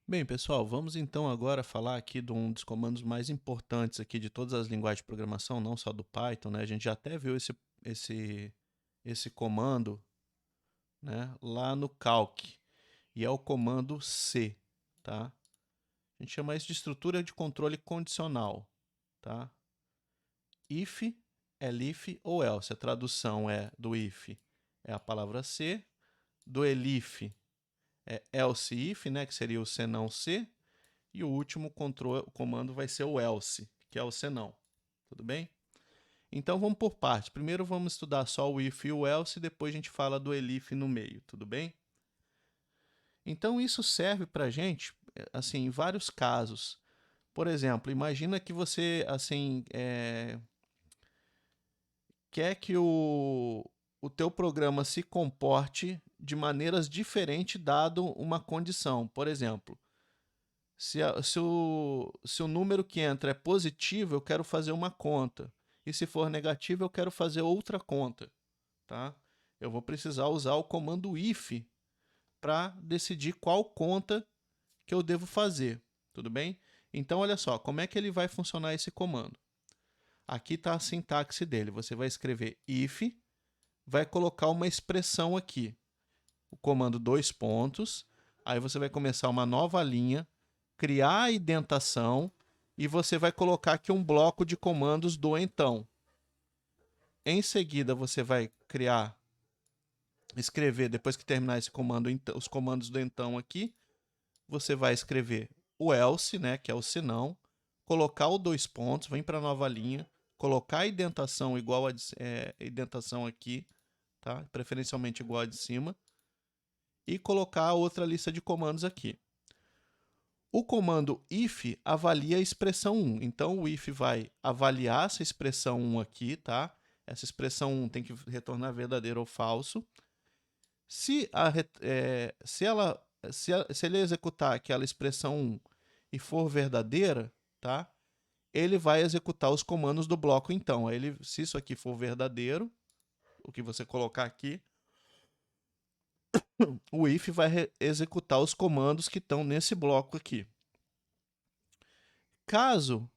Bem, pessoal, vamos então agora falar aqui de um dos comandos mais importantes aqui de todas as linguagens de programação, não só do Python, né? A gente já até viu esse comando, né, lá no Calc, e é o comando C, tá? A gente chama isso de estrutura de controle condicional, tá? If, elif ou else. A tradução é do if é a palavra C, do elif é else if, né, que seria o se não se. E o último comando vai ser o else, que é o senão. Tudo bem? Então vamos por parte. Primeiro vamos estudar só o if e o else, e depois a gente fala do elif no meio. Tudo bem? Então isso serve para a gente, assim, em vários casos. Por exemplo, imagina que você, assim, quer que o teu programa se comporte de maneiras diferentes dado uma condição. Por exemplo, se o número que entra é positivo, eu quero fazer uma conta. E se for negativo, eu quero fazer outra conta. Tá? Eu vou precisar usar o comando if para decidir qual conta que eu devo fazer. Tudo bem? Então, olha só, como é que ele vai funcionar esse comando? Aqui está a sintaxe dele. Você vai escrever if, vai colocar uma expressão aqui. O comando dois pontos. Aí você vai começar uma nova linha, criar a indentação e você vai colocar aqui um bloco de comandos do então. Em seguida, você vai escrever, depois que terminar esse comando, os comandos do então aqui, você vai escrever o else, né, que é o senão, colocar o dois pontos, vem para a nova linha, colocar a indentação igual a indentação aqui, tá? Preferencialmente igual a de cima, e colocar a outra lista de comandos aqui. O comando if avalia a expressão 1. Então, o if vai avaliar essa expressão 1 aqui, tá? Essa expressão 1 tem que retornar verdadeiro ou falso. Se, se ele executar aquela expressão 1 e for verdadeira, tá? Ele vai executar os comandos do bloco então. Se isso aqui for verdadeiro, o que você colocar aqui, o if vai executar os comandos que estão nesse bloco aqui. Caso,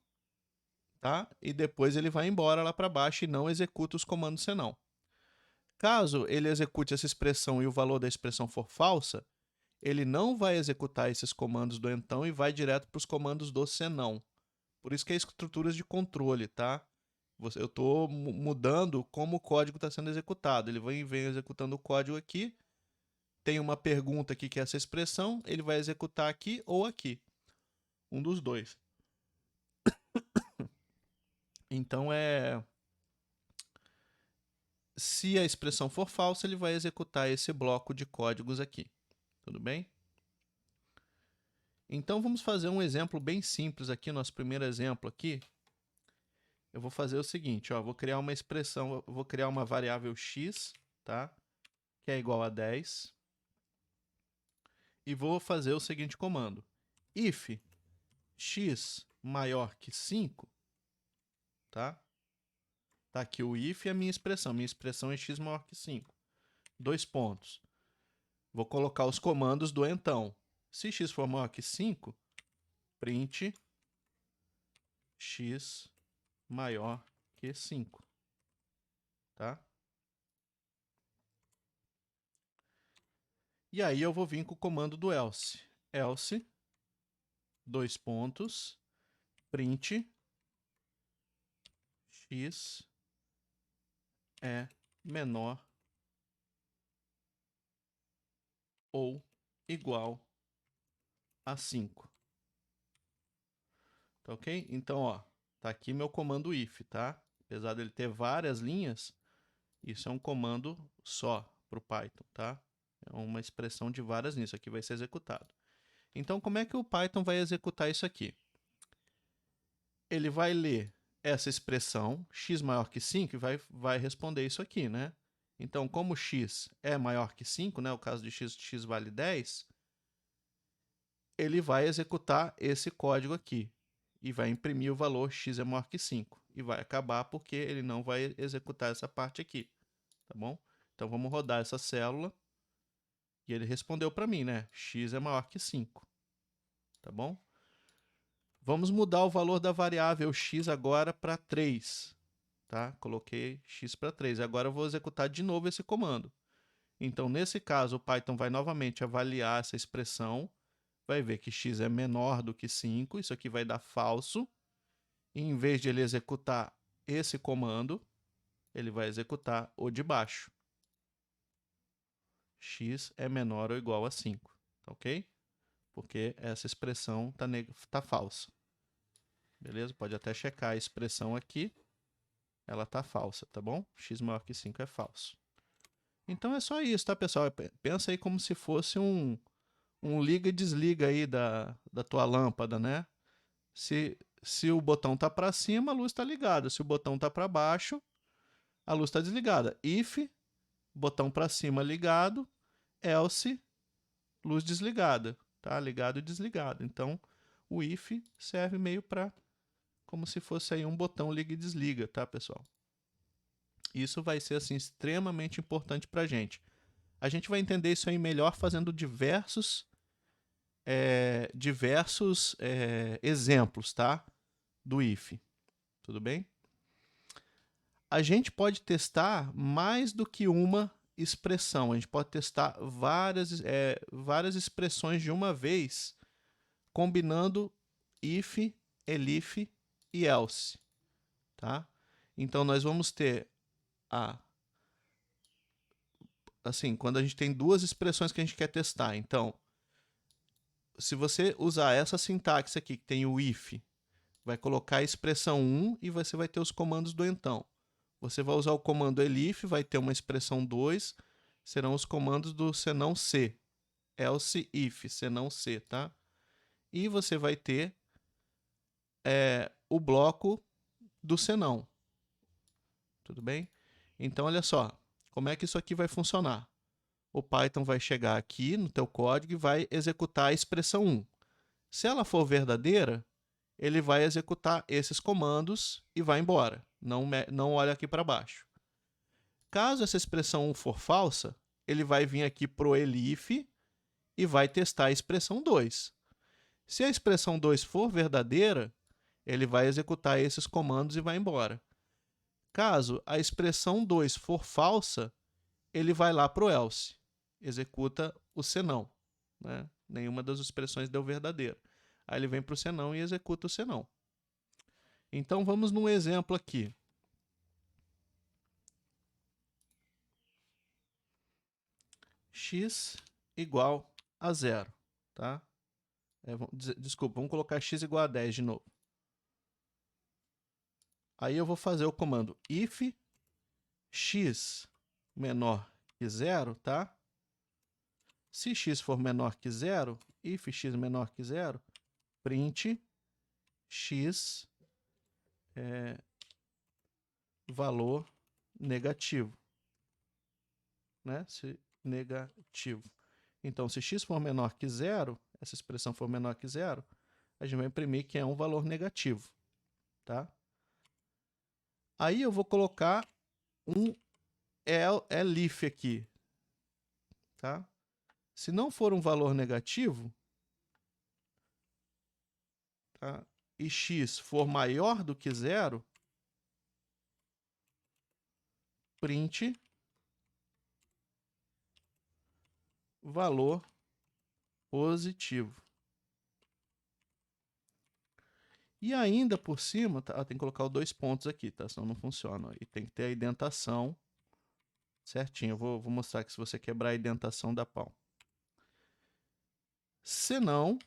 tá? E depois ele vai embora lá para baixo e não executa os comandos senão. Caso ele execute essa expressão e o valor da expressão for falsa, ele não vai executar esses comandos do então e vai direto para os comandos do senão. Por isso que é estruturas de controle, tá? Eu estou mudando como o código está sendo executado. Ele vem executando o código aqui, tem uma pergunta aqui que é essa expressão, ele vai executar aqui ou aqui. Um dos dois. Então se a expressão for falsa, ele vai executar esse bloco de códigos aqui. Tudo bem? Então vamos fazer um exemplo bem simples aqui, nosso primeiro exemplo aqui. Eu vou fazer o seguinte, ó, vou criar uma expressão, vou criar uma variável x, tá? Que é igual a 10. E vou fazer o seguinte comando. If x maior que 5, tá? Tá aqui o if e a minha expressão. Minha expressão é x maior que 5. Dois pontos. Vou colocar os comandos do então. Se x for maior que 5, print x maior que 5, tá? E aí eu vou vir com o comando do else. Else, dois pontos, print x é menor ou igual a 5. Tá ok? Então, ó, tá aqui meu comando if, tá? Apesar dele ter várias linhas, isso é um comando só para o Python, tá? É uma expressão de várias linhas, isso aqui vai ser executado. Então, como é que o Python vai executar isso aqui? Ele vai ler essa expressão, x maior que 5, e vai responder isso aqui, né? Então, como x é maior que 5, né? O caso de x vale 10, ele vai executar esse código aqui e vai imprimir o valor x é maior que 5 e vai acabar porque ele não vai executar essa parte aqui, tá bom? Então vamos rodar essa célula e ele respondeu para mim, né? X é maior que 5. tá bom? Vamos mudar o valor da variável x agora para 3, tá? Coloquei x para 3. Agora eu vou executar de novo esse comando. Então, nesse caso, o Python vai novamente avaliar essa expressão, vai ver que x é menor do que 5, isso aqui vai dar falso. E em vez de ele executar esse comando, ele vai executar o de baixo. X é menor ou igual a 5, tá ok? Porque essa expressão tá falsa. Beleza? Pode até checar a expressão aqui, ela tá falsa, tá bom? X maior que 5 é falso. Então é só isso, tá, pessoal? Pensa aí como se fosse um liga e desliga aí da tua lâmpada, né? Se o botão tá para cima, a luz está ligada. Se o botão tá para baixo, a luz está desligada. If, botão para cima ligado, else, luz desligada, tá? Ligado e desligado. Então, o if serve meio para como se fosse aí um botão liga e desliga, tá, pessoal? Isso vai ser assim extremamente importante para a gente. A gente vai entender isso aí melhor fazendo diversos exemplos, tá? Do if. Tudo bem? A gente pode testar mais do que uma expressão. A gente pode testar várias expressões de uma vez, combinando if, elif e else. Tá? Então, nós vamos ter assim, quando a gente tem duas expressões que a gente quer testar. Então, se você usar essa sintaxe aqui, que tem o if, vai colocar a expressão 1 e você vai ter os comandos do então. Você vai usar o comando elif, vai ter uma expressão 2, serão os comandos do senão se. Else if, senão se, tá? E você vai ter o bloco do senão. Tudo bem? Então, olha só, como é que isso aqui vai funcionar? O Python vai chegar aqui no teu código e vai executar a expressão 1. Se ela for verdadeira, ele vai executar esses comandos e vai embora. Não olha aqui para baixo. Caso essa expressão 1 for falsa, ele vai vir aqui para o elif e vai testar a expressão 2. Se a expressão 2 for verdadeira, ele vai executar esses comandos e vai embora. Caso a expressão 2 for falsa, ele vai lá para o else, executa o senão. Né? Nenhuma das expressões deu verdadeira. Aí ele vem para o senão e executa o senão. Então vamos num exemplo aqui. X igual a 0. Tá? Desculpa, vamos colocar x igual a 10 de novo. Aí eu vou fazer o comando if x menor que 0, tá? Se x for menor que 0, if x menor que 0, print x valor negativo. Né? Negativo. Então, se x for menor que 0, essa expressão for menor que 0, a gente vai imprimir que é um valor negativo. Tá? Aí eu vou colocar um elif aqui. Tá? Se não for um valor negativo, tá? E x for maior do que 0, print valor positivo. E ainda por cima, tá? Tem que colocar os 2 pontos aqui, tá? Senão não funciona. E tem que ter a indentação certinho. Eu vou mostrar que se você quebrar a indentação dá pau. Senão,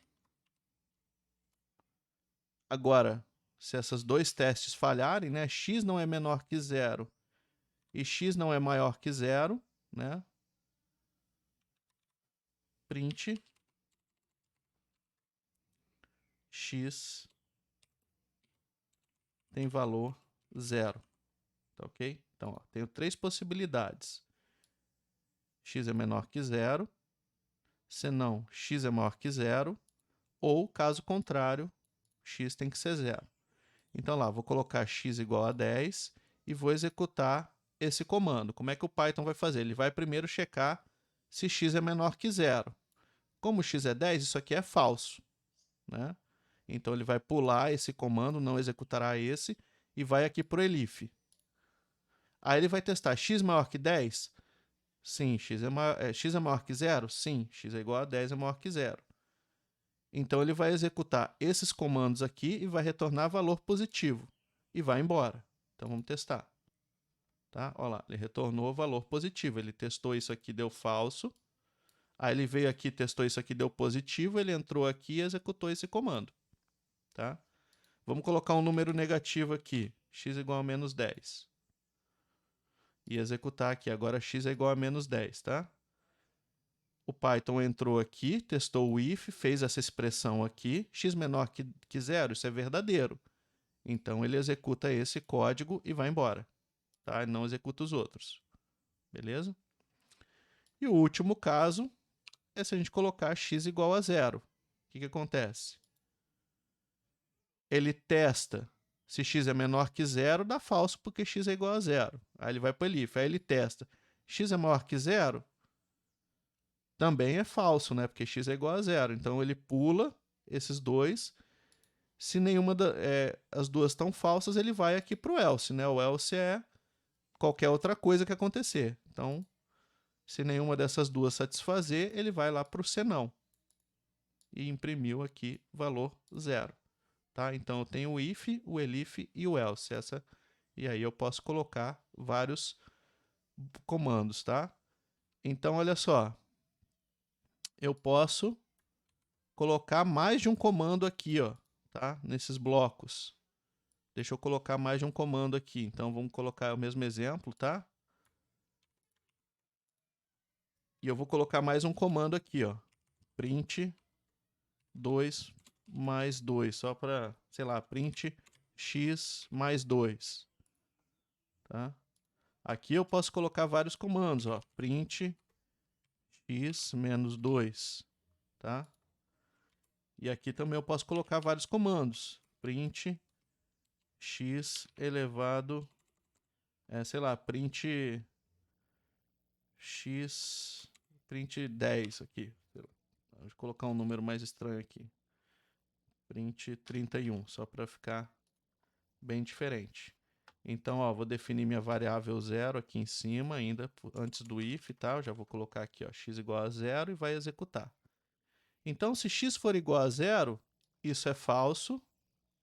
agora, se esses dois testes falharem, né? X não é menor que 0 e x não é maior que 0, né? Print x tem valor 0. Tá ok? Então, ó, tenho 3 possibilidades. X é menor que 0, senão x é maior que 0, ou, caso contrário, x tem que ser 0. Então, lá, vou colocar x igual a 10 e vou executar esse comando. Como é que o Python vai fazer? Ele vai primeiro checar se x é menor que 0. Como x é 10, isso aqui é falso. né? Então ele vai pular esse comando, não executará esse, e vai aqui para o elif. Aí ele vai testar x maior que 10? Sim. X é maior que 0? Sim. X é igual a 10 é maior que 0. Então ele vai executar esses comandos aqui e vai retornar valor positivo. E vai embora. Então vamos testar. Tá? Olha lá, ele retornou valor positivo. Ele testou isso aqui, deu falso. Aí ele veio aqui, testou isso aqui, deu positivo. Ele entrou aqui e executou esse comando. Tá? Vamos colocar um número negativo aqui. X igual a menos 10. E executar aqui. Agora x é igual a menos 10. Tá? O Python entrou aqui, testou o if, fez essa expressão aqui. X menor que 0, isso é verdadeiro. Então ele executa esse código e vai embora. Tá? Ele não executa os outros. Beleza? E o último caso é se a gente colocar x igual a 0. O que acontece? Ele testa se x é menor que 0, dá falso porque x é igual a 0. Aí ele vai para o elif. Aí ele testa. X é maior que 0? Também é falso, né? Porque x é igual a 0. Então ele pula esses dois. Se nenhuma as duas estão falsas, ele vai aqui para o else, né? O else é qualquer outra coisa que acontecer. Então, se nenhuma dessas duas satisfazer, ele vai lá para o senão. E imprimiu aqui valor 0. Tá? Então eu tenho o if, o elif e o else. E aí eu posso colocar vários comandos. Tá? Então, olha só. Eu posso colocar mais de um comando aqui, ó, tá? Nesses blocos. Deixa eu colocar mais de um comando aqui. Então, vamos colocar o mesmo exemplo, tá? E eu vou colocar mais um comando aqui, ó. Print 2 mais 2. Só para, sei lá, print x mais 2. Tá? Aqui eu posso colocar vários comandos, ó. Print x menos 2. Tá? E aqui também eu posso colocar vários comandos. Print x elevado, sei lá, print x, print 10 aqui. Vou colocar um número mais estranho aqui. Print 31, só para ficar bem diferente. Então, ó, vou definir minha variável 0 aqui em cima, ainda antes do if, tá? Eu já vou colocar aqui, ó, x igual a 0 e vai executar. Então, se x for igual a 0, isso é falso,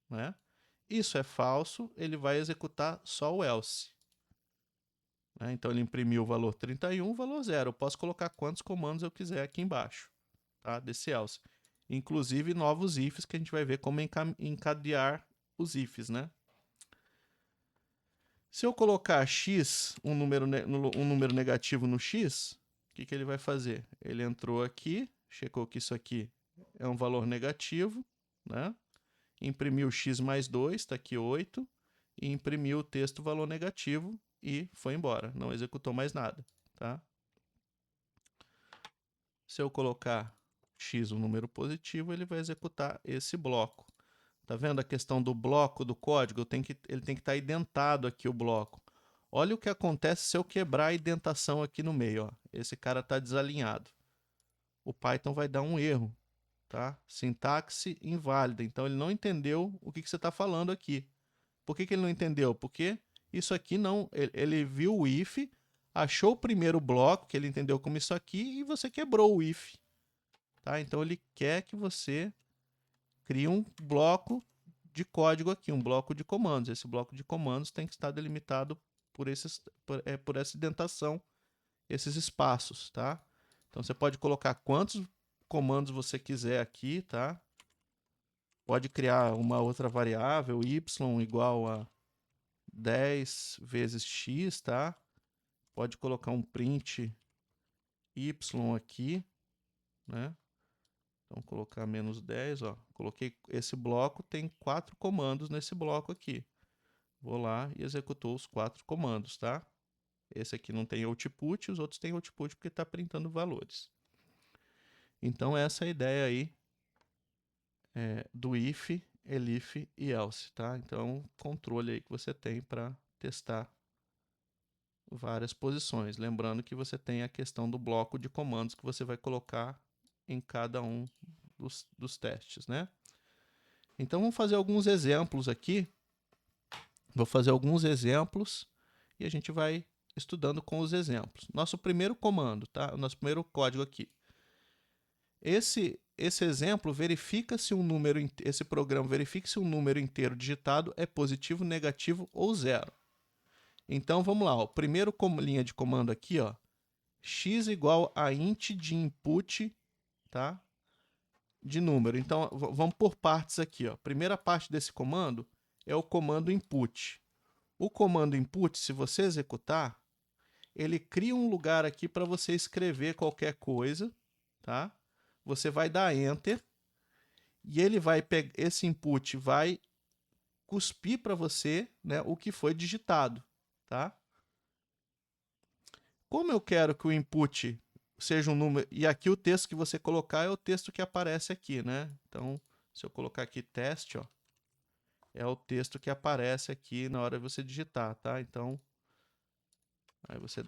né? Isso é falso, ele vai executar só o else. Né? Então, ele imprimiu o valor 31, o valor 0. Eu posso colocar quantos comandos eu quiser aqui embaixo, tá? Desse else. Inclusive novos ifs, que a gente vai ver como encadear os ifs, né? Se eu colocar x, um número negativo no x, o que ele vai fazer? Ele entrou aqui, checou que isso aqui é um valor negativo, né? Imprimiu x mais 2, está aqui 8, e imprimiu o texto valor negativo e foi embora, não executou mais nada. Tá? Se eu colocar x, um número positivo, ele vai executar esse bloco. Tá vendo a questão do bloco do código? Ele tem que estar identado aqui o bloco. Olha o que acontece se eu quebrar a indentação aqui no meio. Ó. Esse cara está desalinhado. O Python vai dar um erro. Tá? Sintaxe inválida. Então ele não entendeu o que você está falando aqui. Por que ele não entendeu? Porque isso aqui não. Ele viu o if, achou o primeiro bloco, que ele entendeu como isso aqui, e você quebrou o if. Tá? Então ele quer que você crie um bloco de código aqui, um bloco de comandos. Esse bloco de comandos tem que estar delimitado por essa indentação, esses espaços, tá? Então você pode colocar quantos comandos você quiser aqui, tá? Pode criar uma outra variável, y igual a 10 vezes x, tá? Pode colocar um print y aqui, né? Então, colocar menos 10, ó. Coloquei esse bloco, tem 4 comandos nesse bloco aqui. Vou lá e executou os 4 comandos, tá? Esse aqui não tem output, os outros têm output porque está printando valores. Então, essa é a ideia aí do if, elif e else, tá? Então, controle aí que você tem para testar várias posições. Lembrando que você tem a questão do bloco de comandos que você vai colocar em cada um dos testes, né? Então vamos fazer alguns exemplos aqui. Vou fazer alguns exemplos e a gente vai estudando com os exemplos. Nosso primeiro comando, tá? O nosso primeiro código aqui. Esse exemplo verifica se um número, esse programa verifica se um número inteiro digitado é positivo, negativo ou zero. Então vamos lá, ó. Primeiro linha de comando aqui, ó, x igual a int de input, tá? De número. Então vamos por partes aqui, ó. Primeira parte desse comando é o comando input. O comando input, se você executar, ele cria um lugar aqui para você escrever qualquer coisa, tá? Você vai dar enter e ele vai pegar esse input, vai cuspir para você, né, o que foi digitado, tá? Como eu quero que o input seja um número, e aqui o texto que você colocar é o texto que aparece aqui, né? Então, se eu colocar aqui teste, ó, é o texto que aparece aqui na hora de você digitar, tá? Então, aí você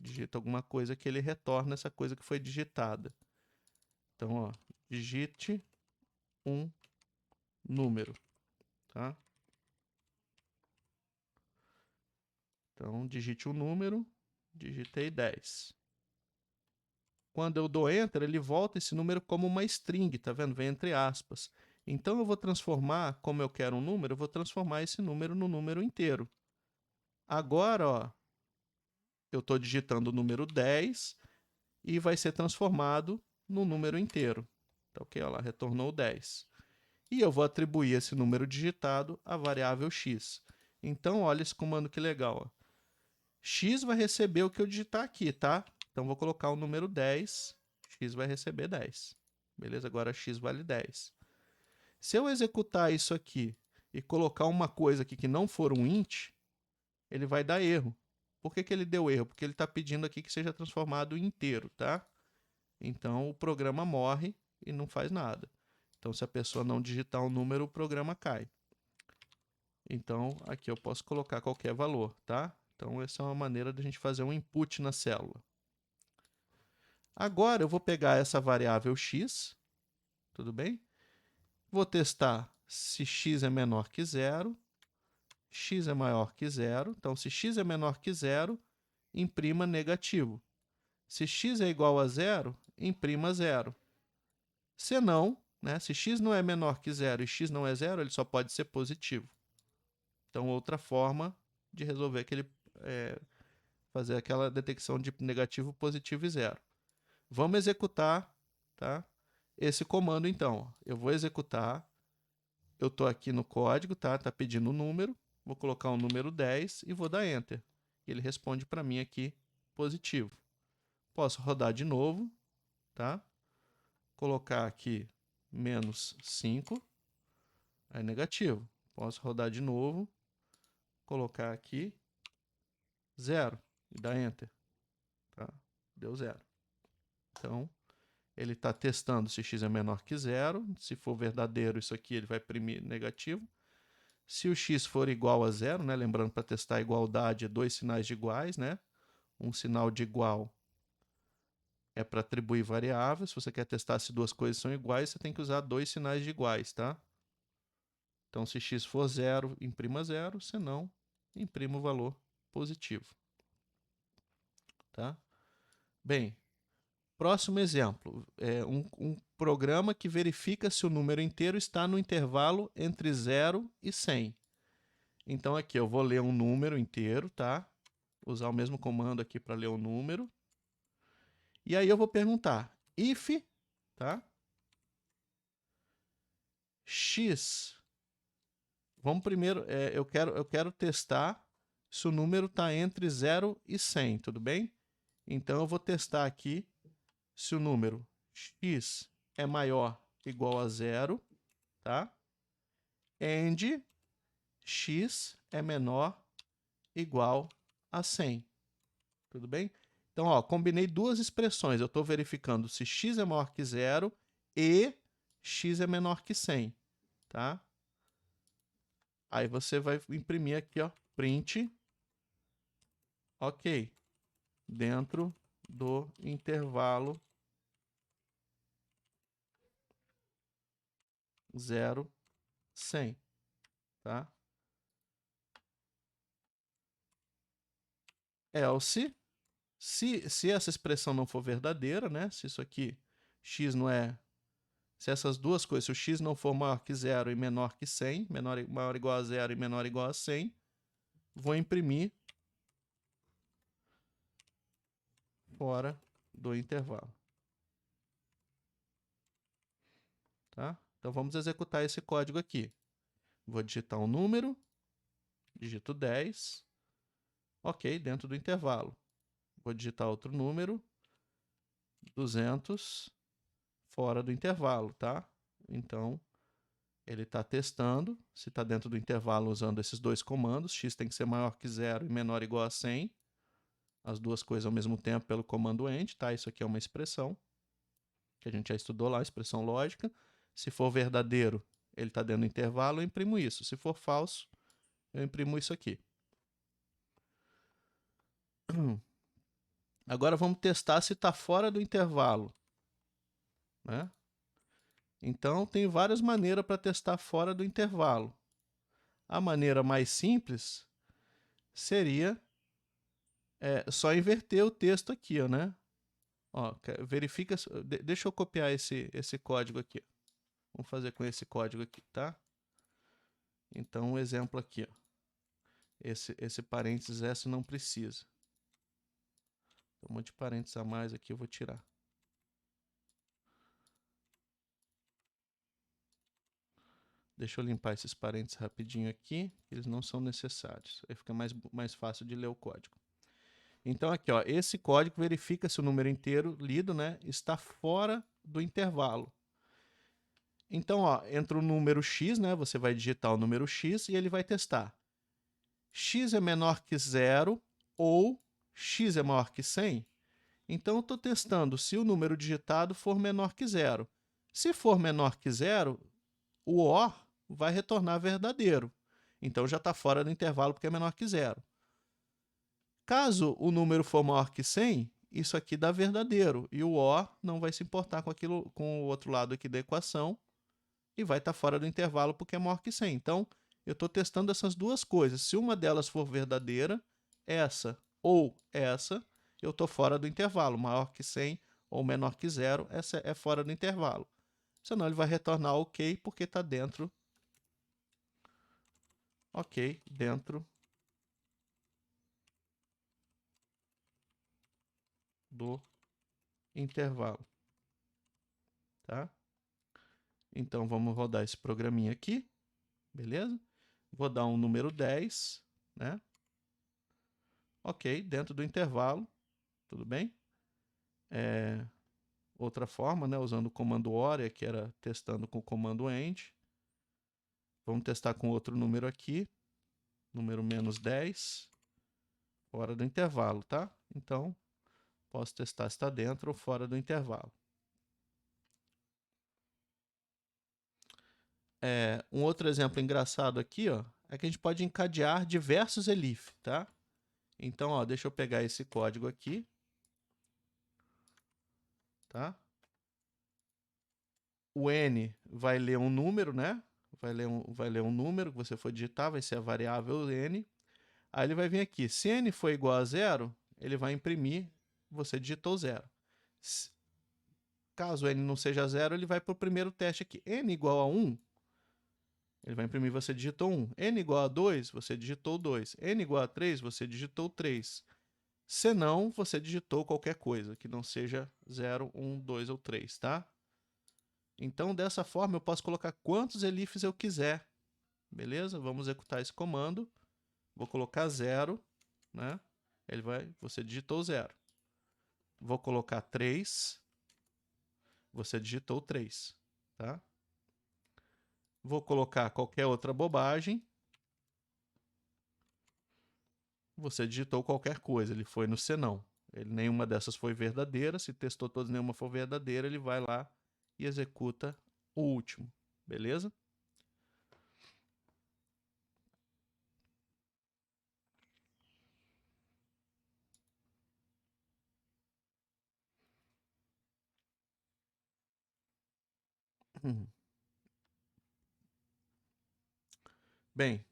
digita alguma coisa que ele retorna essa coisa que foi digitada. Então, ó, digite um número, tá? Então, digite um número, digitei 10. Quando eu dou Enter, ele volta esse número como uma string, tá vendo? Vem entre aspas. Então, eu vou transformar, como eu quero um número, eu vou transformar esse número no número inteiro. Agora, ó, eu estou digitando o número 10 e vai ser transformado no número inteiro. Tá ok? Olha lá, retornou 10. E eu vou atribuir esse número digitado à variável x. Então, olha esse comando que legal. Ó. X vai receber o que eu digitar aqui, tá? Então, vou colocar o número 10, x vai receber 10. Beleza? Agora x vale 10. Se eu executar isso aqui e colocar uma coisa aqui que não for um int, ele vai dar erro. Por que ele deu erro? Porque ele está pedindo aqui que seja transformado em inteiro, tá? Então, o programa morre e não faz nada. Então, se a pessoa não digitar um número, o programa cai. Então, aqui eu posso colocar qualquer valor, tá? Então, essa é uma maneira de a gente fazer um input na célula. Agora, eu vou pegar essa variável x, tudo bem? Vou testar se x é menor que zero, x é maior que zero. Então, se x é menor que zero, imprima negativo. Se x é igual a zero, imprima zero. Se não, né, se x não é menor que zero e x não é zero, ele só pode ser positivo. Então, outra forma de resolver fazer aquela detecção de negativo, positivo e zero. Vamos executar, tá? Esse comando, então. Eu vou executar. Eu estou aqui no código, tá? Tá pedindo o número. Vou colocar o número 10 e vou dar Enter. Ele responde para mim aqui positivo. Posso rodar de novo, tá? Colocar aqui menos 5, é negativo. Posso rodar de novo, colocar aqui 0 e dar Enter. Tá? Deu 0. Então, ele está testando se x é menor que 0. Se for verdadeiro, isso aqui ele vai imprimir negativo. Se o x for igual a 0, né? Lembrando, para testar a igualdade, é dois sinais de iguais, né? Um sinal de igual é para atribuir variáveis. Se você quer testar se duas coisas são iguais, você tem que usar dois sinais de iguais, tá? Então, se x for 0, imprima 0. Se não, imprima o valor positivo. Tá? Bem, próximo exemplo. É um programa que verifica se o número inteiro está no intervalo entre 0 e 100. Então, aqui eu vou ler um número inteiro, tá? Usar o mesmo comando aqui para ler o número. E aí eu vou perguntar, if, tá? X. Vamos primeiro, eu quero testar se o número está entre 0 e 100, tudo bem? Então, eu vou testar aqui se o número x é maior ou igual a 0, tá? And x é menor ou igual a 100, tudo bem? Então, ó, combinei duas expressões. Eu estou verificando se x é maior que 0 e x é menor que 100, tá? Aí você vai imprimir aqui, ó, print, ok, dentro do intervalo 0 100, tá? Else, se essa expressão não for verdadeira, né? Se isso aqui, x não é... Se essas duas coisas, se o x não for maior que 0 e menor que 100, maior ou igual a 0 e menor ou igual a 100, vou imprimir fora do intervalo. Tá? Então vamos executar esse código aqui. Vou digitar um número, digito 10, ok, dentro do intervalo. Vou digitar outro número, 200, fora do intervalo, tá? Então, ele está testando se está dentro do intervalo usando esses dois comandos. X tem que ser maior que 0 e menor ou igual a 100. As duas coisas ao mesmo tempo pelo comando end, tá? Isso aqui é uma expressão que a gente já estudou lá, expressão lógica. Se for verdadeiro, ele está dentro do intervalo, eu imprimo isso. Se for falso, eu imprimo isso aqui. Agora vamos testar se está fora do intervalo, né? Então, tem várias maneiras para testar fora do intervalo. A maneira mais simples seria só inverter o texto aqui, ó, né? Ó, verifica, deixa eu copiar esse código aqui. Vamos fazer com esse código aqui, tá? Então, um exemplo aqui, ó. Esse parênteses S não precisa. Tem um monte de parênteses a mais aqui, eu vou tirar. Deixa eu limpar esses parênteses rapidinho aqui, eles não são necessários. Aí fica mais fácil de ler o código. Então aqui, ó, esse código verifica se o número inteiro lido, né, está fora do intervalo. Então, ó, entra o número x, né, você vai digitar o número x e ele vai testar. X é menor que 0 ou x é maior que 100? Então, eu estou testando se o número digitado for menor que 0. Se for menor que 0, o OR vai retornar verdadeiro. Então, já está fora do intervalo porque é menor que 0. Caso o número for maior que 100, isso aqui dá verdadeiro. E o OR não vai se importar com, com o outro lado aqui da equação e vai estar fora do intervalo porque é maior que 100. Então, eu estou testando essas duas coisas. Se uma delas for verdadeira, essa ou essa, eu estou fora do intervalo. Maior que 100 ou menor que 0, essa é fora do intervalo. Senão ele vai retornar ok porque está dentro, ok, dentro do intervalo. Tá? Então, vamos rodar esse programinha aqui, beleza? Vou dar um número 10, né? Ok, dentro do intervalo, tudo bem? Outra forma, né? Usando o comando OR, que era testando com o comando END. Vamos testar com outro número aqui, número menos 10, fora do intervalo, tá? Então, posso testar se está dentro ou fora do intervalo. Um outro exemplo engraçado aqui, ó, é que a gente pode encadear diversos elif, tá? Então, ó, deixa eu pegar esse código aqui, tá? O n vai ler um número, né? Vai ler um número que você for digitar, vai ser a variável n. Aí ele vai vir aqui. Se n for igual a 0, ele vai imprimir, você digitou 0. Caso n não seja 0, ele vai para o primeiro teste aqui. N igual a 1, ele vai imprimir, você digitou 1. N igual a 2, você digitou 2. N igual a 3, você digitou 3. Se não, você digitou qualquer coisa, que não seja 0, 1, 2 ou 3, tá? Então, dessa forma, eu posso colocar quantos elifs eu quiser. Beleza? Vamos executar esse comando. Vou colocar 0, né? Você digitou 0. Vou colocar 3. Você digitou 3, tá? Vou colocar qualquer outra bobagem. Você digitou qualquer coisa, ele foi no senão. Nenhuma dessas foi verdadeira. Se testou todas e nenhuma for verdadeira, ele vai lá e executa o último. Beleza? Bem,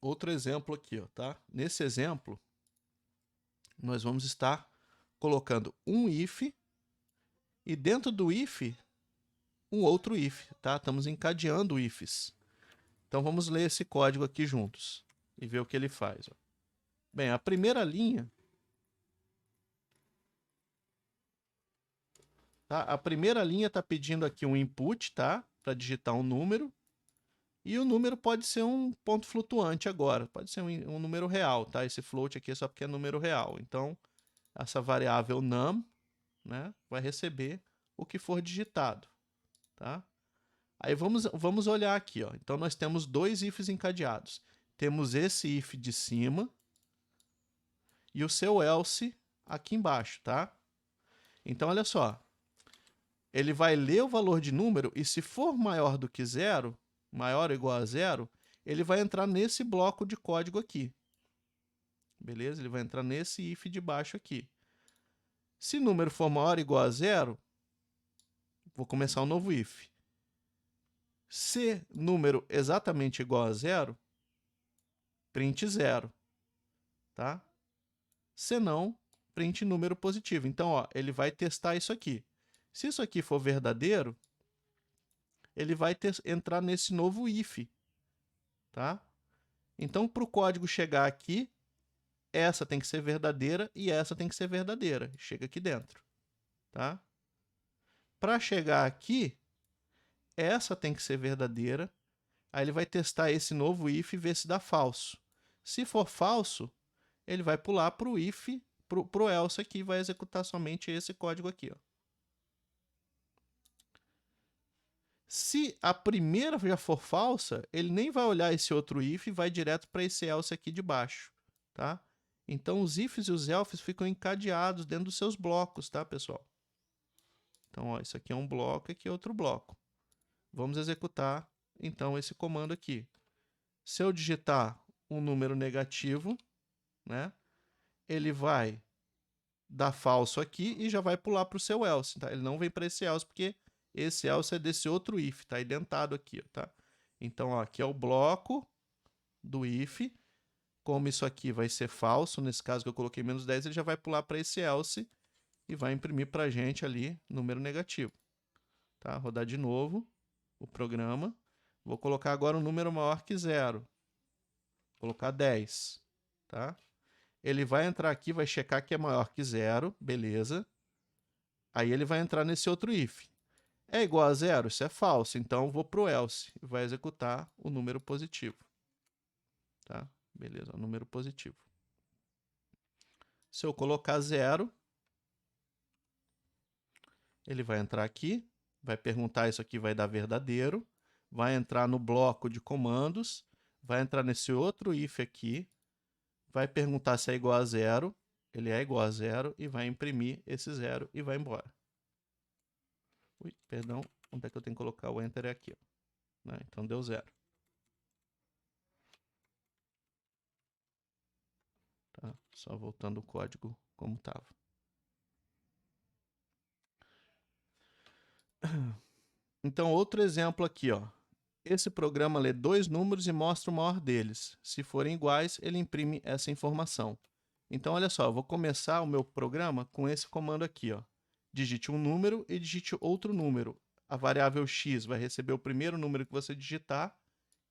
outro exemplo aqui, ó, tá? Nesse exemplo, nós vamos estar colocando um if e dentro do if, um outro if, tá? Estamos encadeando ifs. Então vamos ler esse código aqui juntos e ver o que ele faz, ó. Bem, a primeira linha, tá? A primeira linha está pedindo aqui um input, tá? Para digitar um número. E o número pode ser um ponto flutuante agora, pode ser um número real, tá? Esse float aqui é só porque é número real. Então, essa variável num, né, vai receber o que for digitado, tá? Aí vamos olhar aqui, ó. Então, nós temos dois ifs encadeados. Temos esse if de cima e o seu else aqui embaixo, tá? Então, olha só. Ele vai ler o valor de número e se for maior do que zero, maior ou igual a zero, ele vai entrar nesse bloco de código aqui. Beleza? Ele vai entrar nesse if de baixo aqui. Se o número for maior ou igual a zero, vou começar um novo if. Se número exatamente igual a zero, print zero. Tá? Se não, print número positivo. Então, ó, ele vai testar isso aqui. Se isso aqui for verdadeiro, ele vai entrar nesse novo if. Tá? Então, para o código chegar aqui, essa tem que ser verdadeira e essa tem que ser verdadeira. Chega aqui dentro. Tá? Para chegar aqui, essa tem que ser verdadeira. Aí ele vai testar esse novo if e ver se dá falso. Se for falso, ele vai pular para o if, para o else aqui e vai executar somente esse código aqui. Ó. Se a primeira já for falsa, ele nem vai olhar esse outro if e vai direto para esse else aqui de baixo. Tá? Então, os ifs e os elses ficam encadeados dentro dos seus blocos, tá, pessoal? Então, ó, isso aqui é um bloco, aqui é outro bloco. Vamos executar, então, esse comando aqui. Se eu digitar um número negativo, né, ele vai dar falso aqui e já vai pular para o seu else. Tá? Ele não vem para esse else, porque esse else é desse outro if, está identado aqui. Tá? Então, ó, aqui é o bloco do if. Como isso aqui vai ser falso, nesse caso que eu coloquei menos 10, ele já vai pular para esse else e vai imprimir para a gente ali número negativo. Tá? Rodar de novo o programa. Vou colocar agora um número maior que zero. Vou colocar 10. Tá? Ele vai entrar aqui, vai checar que é maior que zero, beleza. Aí ele vai entrar nesse outro if. É igual a zero? Isso é falso, então vou para o else e vai executar o número positivo. Tá? Beleza, o número positivo. Se eu colocar zero, ele vai entrar aqui, vai perguntar isso aqui vai dar verdadeiro, vai entrar no bloco de comandos, vai entrar nesse outro if aqui, vai perguntar se é igual a zero, ele é igual a zero e vai imprimir esse zero e vai embora. Ui, perdão, onde é que eu tenho que colocar o enter? É aqui. Ó. Né? Então deu zero. Tá? Só voltando o código como estava. Então, outro exemplo aqui, ó. Esse programa lê dois números e mostra o maior deles. Se forem iguais, ele imprime essa informação. Então, olha só, eu vou começar o meu programa com esse comando aqui, ó. Digite um número e digite outro número. A variável x vai receber o primeiro número que você digitar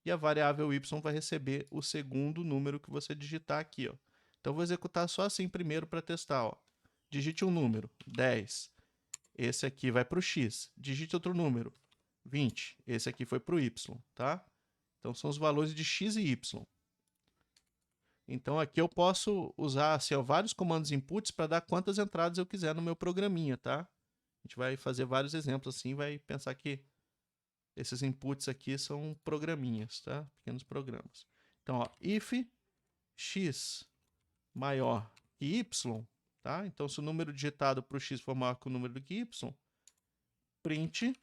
e a variável y vai receber o segundo número que você digitar aqui, ó. Então, eu vou executar só assim primeiro para testar, ó. Digite um número, 10. Esse aqui vai para o x. Digite outro número, 20. Esse aqui foi para o y, tá? Então, são os valores de x e y. Então, aqui eu posso usar assim, ó, vários comandos inputs para dar quantas entradas eu quiser no meu programinha, tá? A gente vai fazer vários exemplos assim, vai pensar que esses inputs aqui são programinhas, tá? Pequenos programas. Então, ó, if x maior que y, tá? Então, se o número digitado para o x for maior que o número do que y, print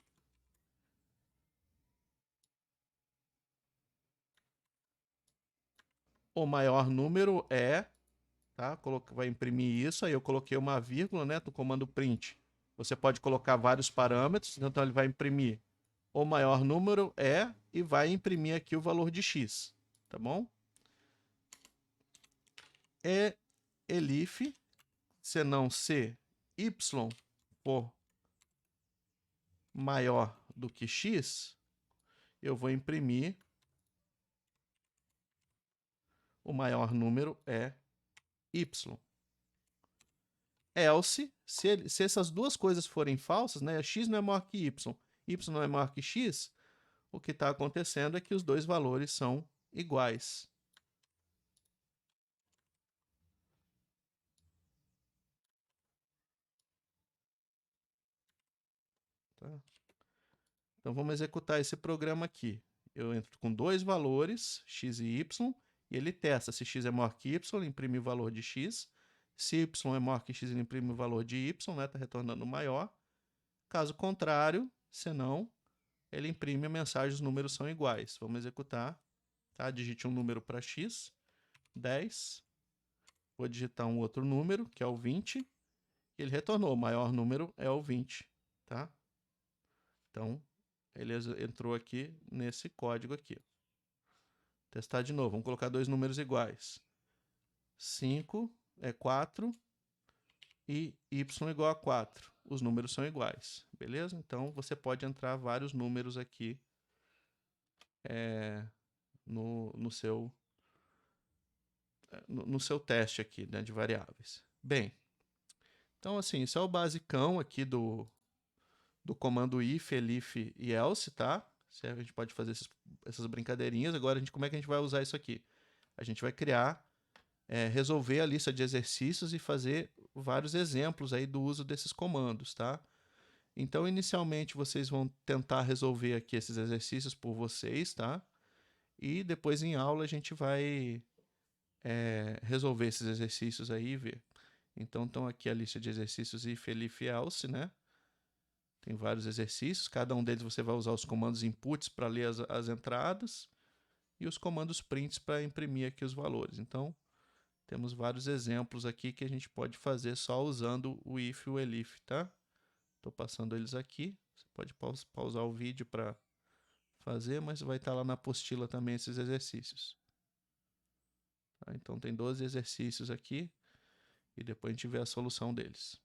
o maior número é, tá? Vai imprimir isso, aí eu coloquei uma vírgula, né? Do comando print. Você pode colocar vários parâmetros, então ele vai imprimir o maior número é e vai imprimir aqui o valor de x. tá bom? E elif, senão se y for maior do que x, eu vou imprimir o maior número é y. Else, se essas duas coisas forem falsas, né, x não é maior que y não é maior que x, o que está acontecendo é que os dois valores são iguais. Tá? Então vamos executar esse programa aqui. Eu entro com dois valores, x e y, e ele testa se x é maior que y, ele imprime o valor de x. Se y é maior que x, ele imprime o valor de y, né? Está retornando maior. Caso contrário, senão, ele imprime a mensagem, os números são iguais. Vamos executar. Tá? Digite um número para x, 10. Vou digitar um outro número, que é o 20. Ele retornou, o maior número é o 20. Tá? Então, ele entrou aqui nesse código aqui. Testar de novo. Vamos colocar dois números iguais. 5 é 4 e y igual a 4. Os números são iguais. Beleza? Então, você pode entrar vários números aqui no seu teste aqui, né, de variáveis. Bem, então assim, isso é o basicão aqui do comando if, elif e else, tá? A gente pode fazer essas brincadeirinhas. Agora, como é que a gente vai usar isso aqui? A gente vai criar, resolver a lista de exercícios e fazer vários exemplos aí do uso desses comandos, tá? Então, inicialmente, vocês vão tentar resolver aqui esses exercícios por vocês, tá? E depois, em aula, a gente vai resolver esses exercícios aí e ver. Então, estão aqui a lista de exercícios if, elif e else, né? Tem vários exercícios, cada um deles você vai usar os comandos inputs para ler as entradas e os comandos prints para imprimir aqui os valores. Então, temos vários exemplos aqui que a gente pode fazer só usando o if e o elif, tá? Estou passando eles aqui. Você pode pausar o vídeo para fazer, mas vai estar lá na apostila também esses exercícios. Tá? Então, tem 12 exercícios aqui e depois a gente vê a solução deles.